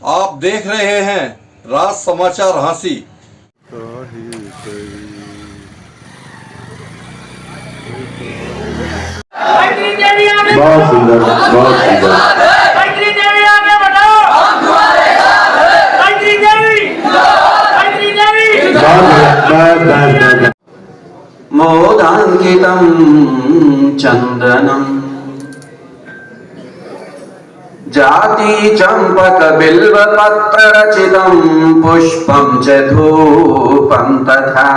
आप देख रहे हैं राज समाचार हांसी। बहुत सुंदर, बहुत सुंदर। मोदांकितं चंदनम जाति चंपक बिल्व पत्र रचितं पुष्पं च धूपं तथा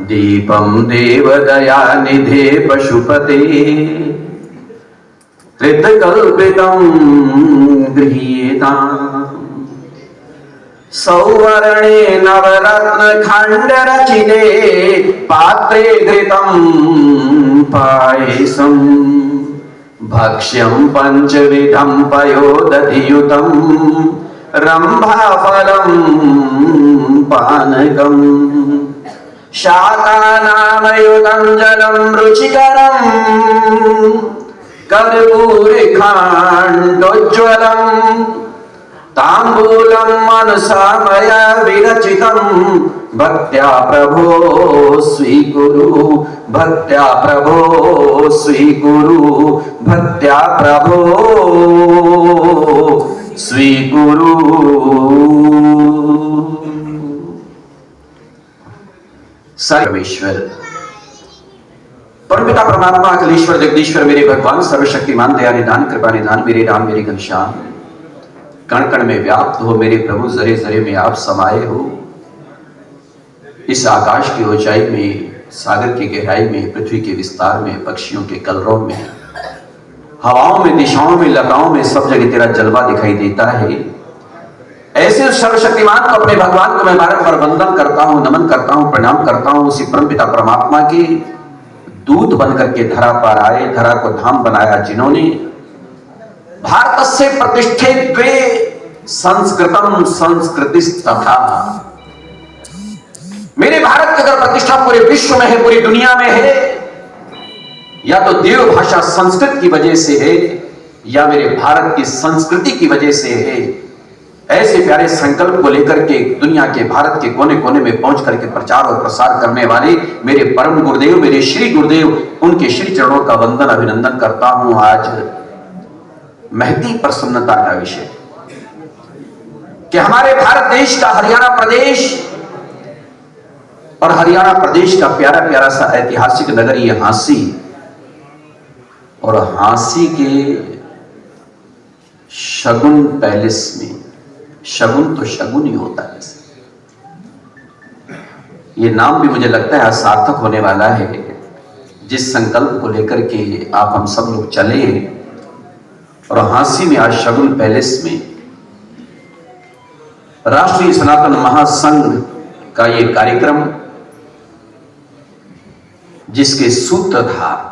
दीपं देवदयानिधे पशुपते कृतकल्पितं गृहीताम् सौवर्णे नवरत्न खंड रचिते पात्रे घृतं पायसं भक्ष्यं पंचविधं पयोदधियुतं रंभाफलं पानकम् शाकानामयुतं जलं रुचिकरं कर्पूरकाण्डोज्ज्वलम् तांबूलं मनसा मया विरचितं भक्त्या प्रभो स्वीकुरु, भक्त्या प्रभो स्वीकुरु, भक्त्या प्रभो स्वीकुरु। सर्वेश्वर परमपिता परमात्मा अखिलेश्वर जगदीश्वर मेरे भगवान सर्वशक्तिमान दया निधान कृपा निधान मेरे राम मेरे घनश्याम कण कण में व्याप्त हो मेरे प्रभु, जरे जरे में आप समाये हो। इस आकाश की ऊंचाई में, सागर की गहराई में, पृथ्वी के विस्तार में, पक्षियों के कलरव में, हवाओं में, दिशाओं में, लताओं में, सब जगह तेरा जलवा दिखाई देता है। ऐसे शर्वशक्तिमान को, अपने भगवान को मैं बारंबार वंदन करता हूं, नमन करता हूं, प्रणाम करता हूं। उसी परमपिता परमात्मा के दूत बनकर के धरा पर आए, धरा को धाम बनाया जिन्होंने भारत से प्रतिष्ठित द्वे संस्कृतम संस्कृतिस्तथा। मेरे भारत की अगर प्रतिष्ठा पूरे विश्व में है, पूरी दुनिया में है, या तो देव भाषा संस्कृत की वजह से है या मेरे भारत की संस्कृति की वजह से है। ऐसे प्यारे संकल्प को लेकर के दुनिया के, भारत के कोने कोने में पहुंच करके प्रचार और प्रसार करने वाले मेरे परम गुरुदेव, मेरे श्री गुरुदेव, उनके श्री चरणों का वंदन अभिनंदन करता हूं। आज महती प्रसन्नता का विषय कि हमारे भारत देश का हरियाणा प्रदेश, और हरियाणा प्रदेश का प्यारा प्यारा सा ऐतिहासिक नगर ये हांसी, और हांसी के शगुन पैलेस में, शगुन तो शगुन ही होता है, ये नाम भी मुझे लगता है सार्थक होने वाला है। जिस संकल्प को लेकर के आप हम सब लोग चले, और हांसी में आज शगुन पैलेस में राष्ट्रीय सनातन महासंघ का ये कार्यक्रम, जिसके सूत्रधार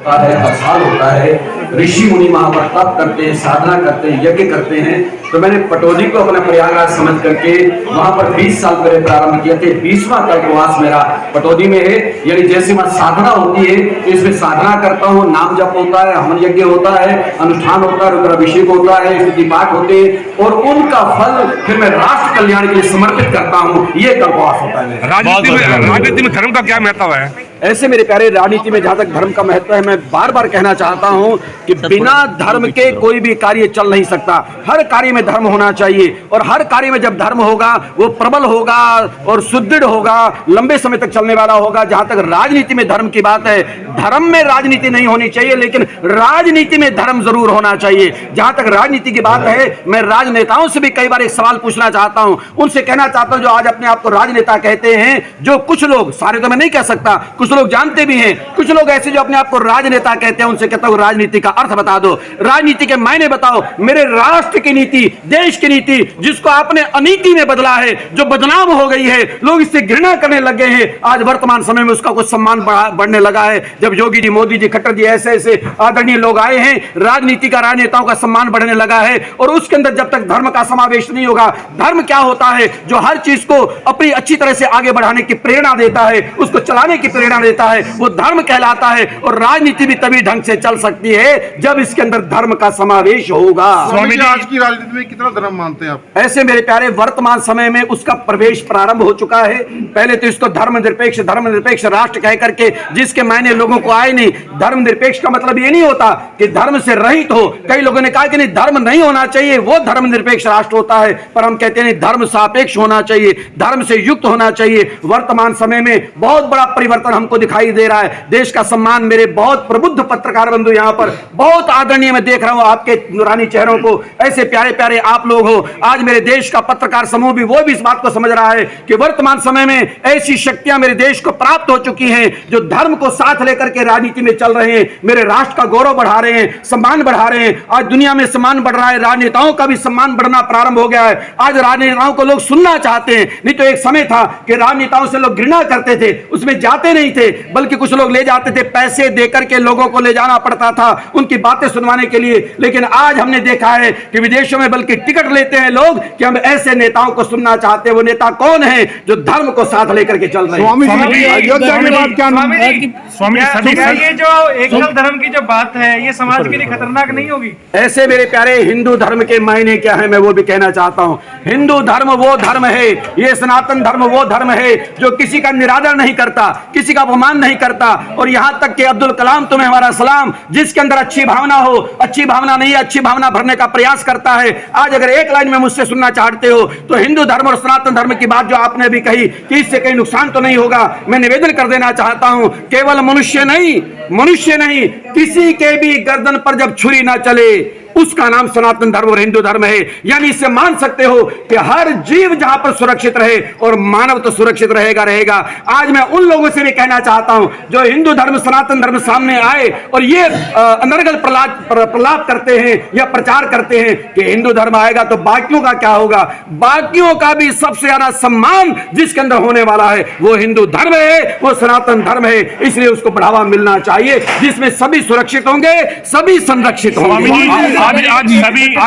हर साल होता है, ऋषि मुनि वहां पर तप करते हैं, साधना करते हैं, यज्ञ करते हैं। तो मैंने पटौदी को अपना प्रयागराज समझ करके वहां पर 20 साल पहले प्रारंभ किया थे। 20वां कल्पवास मेरा पटौदी में है। यानी जैसे वहां साधना होती है, इसमें साधना करता हूँ, नाम जप होता है, हवन यज्ञ होता है, अनुष्ठान होता है, रुद्राभिषेक होता है, स्तुति पाठ होते हैं, और उनका फल फिर मैं राष्ट्र कल्याण के लिए समर्पित करता हूँ। ये कल्पवास होता है। राजनीति में धर्म का क्या महत्व है? ऐसे मेरे प्यारे, राजनीति में जहां तक धर्म का महत्व है, मैं बार बार कहना चाहता हूं कि बिना धर्म के कोई भी कार्य चल नहीं सकता। हर कार्य में धर्म होना चाहिए, और हर कार्य में जब धर्म होगा वो प्रबल होगा और सुदृढ़ होगा, लंबे समय तक चलने वाला होगा। जहां तक राजनीति में धर्म की बात है, धर्म में राजनीति नहीं होनी चाहिए, लेकिन राजनीति में धर्म जरूर होना चाहिए। जहां तक राजनीति की बात है, मैं राजनेताओं से भी कई बार एक सवाल पूछना चाहता हूं, उनसे कहना चाहता हूं जो आज अपने आप को राजनेता कहते हैं, जो कुछ लोग, सारे तो मैं नहीं कह सकता, कुछ लोग जानते भी हैं, कुछ लोग ऐसे जो अपने आप को राजनेता कहते हैं, उनसे कहता हूं राजनीति का अर्थ बता दो, राजनीति के मायने बताओ। मेरे राष्ट्र की नीति, देश की नीति, जिसको आपने अनीति में बदला है, जो बदनाम हो गई है, लोग इससे घृणा करने लगे हैं। आज वर्तमान समय में उसका कुछ सम्मान बढ़ने लगा है। जब योगी जी, मोदी जी, खट्टर जी, ऐसे ऐसे आदरणीय लोग आए हैं, राजनीति का, राजनेताओं का सम्मान बढ़ने लगा है। और उसके अंदर जब तक धर्म का समावेश नहीं होगा, धर्म क्या होता है? जो हर चीज को अपनी अच्छी तरह से आगे बढ़ाने की प्रेरणा देता है, उसको चलाने की प्रेरणा देता है, वो धर्म कहलाता है। और राजनीति भी तभी ढंग से चल सकती है जब इसके अंदर धर्म का समावेश होगा। स्वामी जी, आज की राजनीति में कितना धर्म मानते हैं आप? ऐसे मेरे प्यारे वर्तमान समय में उसका प्रवेश प्रारंभ हो चुका है। पहले तो इसको धर्मनिरपेक्ष राष्ट्र कह करके जिसके मायने लोगों को आए नहीं। धर्मनिरपेक्ष का मतलब ये नहीं होता कि धर्म से रहित हो। कई लोगों ने कहा कि नहीं धर्म नहीं होना चाहिए, वो धर्मनिरपेक्ष राष्ट्र होता है, पर हम कहते हैं धर्म सापेक्ष होना चाहिए, धर्म से युक्त होना चाहिए। वर्तमान समय में बहुत बड़ा परिवर्तन हमको दिखाई दे रहा है। देश का सम्मान, मेरे बहुत प्रबुद्ध पत्रकार बंधु यहाँ पर बहुत आदरणीय मैं देख रहा हूं आपके नूरानी चेहरों को, ऐसे प्यारे प्यारे आप लोग हो। आज मेरे देश का पत्रकार समूह भी वो भी इस बात को समझ रहा है कि वर्तमान समय में ऐसी शक्तियां मेरे देश को प्राप्त हो चुकी हैं जो धर्म को साथ लेकर के राजनीति में चल रहे हैं, मेरे राष्ट्र का गौरव बढ़ा रहे हैं, सम्मान बढ़ा रहे हैं। आज दुनिया में सम्मान बढ़ रहा है, राजनेताओं का भी सम्मान बढ़ना प्रारंभ हो गया है। आज राजनेताओं को लोग सुनना चाहते हैं। नहीं तो एक समय था कि राजनेताओं से लोग घृणा करते थे, उसमें जाते नहीं थे, बल्कि कुछ लोग ले जाते थे, पैसे देकर के लोगों को ले जाना पड़ता था उनकी बातें सुनवाने के लिए। लेकिन आज हमने देखा है कि विदेशों में बल्कि टिकट लेते हैं लोग कि हम ऐसे नेताओं को सुनना चाहते हैं। वो नेता कौन है जो धर्म को साथ लेकर के चल रहे हैं? स्वामी जी, अयोध्या के बाद क्या स्वामी ये जो एकल धर्म की जो बात है ये समाज के लिए खतरनाक नहीं होगी? ऐसे मेरे प्यारे हिंदू धर्म के मायने क्या है मैं वो भी कहना चाहता हूं। हिंदू धर्म वो धर्म है, ये सनातन धर्म वो धर्म है जो किसी का निरादर नहीं करता, किसी का अपमान नहीं करता। और यहां तक कि अब्दुल कलाम तुम्हें हमारा सलाम, जिसके अंदर अच्छी भावना हो, अच्छी भावना नहीं है अच्छी भावना भरने का प्रयास करता है। आज अगर एक लाइन में मुझसे सुनना चाहते हो तो हिंदू धर्म और सनातन धर्म की बात जो आपने भी कही कि इससे कहीं नुकसान तो नहीं होगा, मैं निवेदन कर देना चाहता हूं केवल मनुष्य नहीं किसी के भी गर्दन पर जब छुरी ना चले उसका नाम सनातन धर्म और हिंदू धर्म है। यानी इससे मान सकते हो कि हर जीव जहां पर सुरक्षित रहे और मानव तो सुरक्षित रहेगा। आज मैं उन लोगों से भी कहना चाहता हूं जो हिंदू धर्म सनातन धर्म सामने आए और ये अनर्गल प्रलाप करते हैं या प्रचार करते हैं कि हिंदू धर्म आएगा तो बाकियों का क्या होगा। बाकियों का भी सबसे ज्यादा सम्मान जिसके अंदर होने वाला है वो हिंदू धर्म है, वो सनातन धर्म है। इसलिए उसको बढ़ावा मिलना चाहिए जिसमें सभी सुरक्षित होंगे, सभी संरक्षित होंगे। आज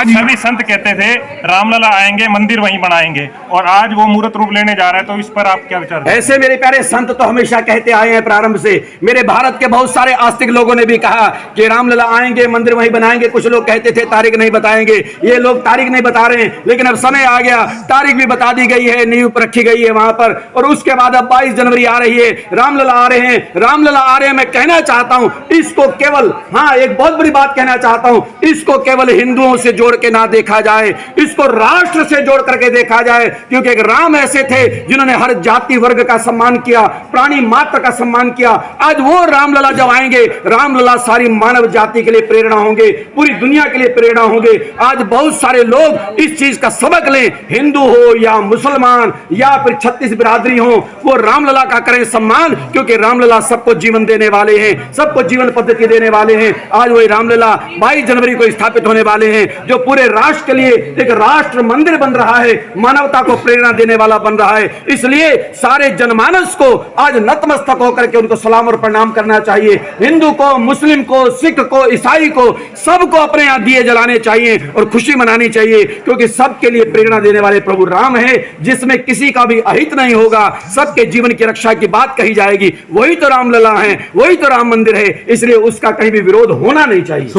सभी संत कहते थे रामलला आएंगे मंदिर वहीं बनाएंगे और आज वो मूर्त रूप लेने जा रहा है, तो इस पर आप क्या विचार? ऐसे मेरे प्यारे संत तो हमेशा कहते आए हैं प्रारंभ से। मेरे भारत के बहुत सारे आस्तिक लोगों ने भी कहा कि रामलला आएंगे मंदिर वहीं बनाएंगे। कुछ लोग कहते थे तारीख नहीं बताएंगे, ये लोग तारीख नहीं बता रहे हैं, लेकिन अब समय आ गया, तारीख भी बता दी गई है, नींव रखी गई है वहां पर। और उसके बाद अब 22 जनवरी आ रही है, रामलला आ रहे हैं। मैं कहना चाहता हूं इसको केवल, हाँ एक बहुत बड़ी बात कहना चाहता हूं, इसको केवल हिंदुओं से जोड़ के ना देखा जाए, इसको राष्ट्र से जोड़ करके देखा जाए। क्योंकि एक राम ऐसे थे जिन्होंने हर जाति वर्ग का सम्मान किया, प्राणी मात्र का सम्मान किया। आज वो रामलला जब आएंगे, रामलला सारी मानव जाति के लिए प्रेरणा होंगे, पूरी दुनिया के लिए प्रेरणा होंगे। आज बहुत सारे लोग इस चीज का सबक लें, हिंदू हो या मुसलमान या फिर 36 बिरादरी हो, वो रामलला का करें सम्मान, क्योंकि रामलला सबको जीवन देने वाले हैं, सबको जीवन पद्धति देने वाले हैं। आज वही रामलला 22 जनवरी को स्थापित होने वाले हैं जो पूरे राष्ट्र के लिए एक राष्ट्र मंदिर बन रहा है, मानवता को प्रेरणा देने वाला बन रहा है। इसलिए सारे जनमानस को आज नतमस्तक होकर के उनको सलाम और प्रणाम करना चाहिए। हिंदू को, मुस्लिम को, सिख को, ईसाई को, सबको अपने यहाँ दिए जलाने चाहिए और खुशी मनानी चाहिए, क्योंकि सबके लिए प्रेरणा देने वाले प्रभु राम है, जिसमें किसी का भी अहित नहीं होगा, सबके जीवन की रक्षा की बात कही जाएगी। वही तो रामलला है, वही तो राम मंदिर है। इसलिए उसका कहीं भी विरोध होना नहीं चाहिए।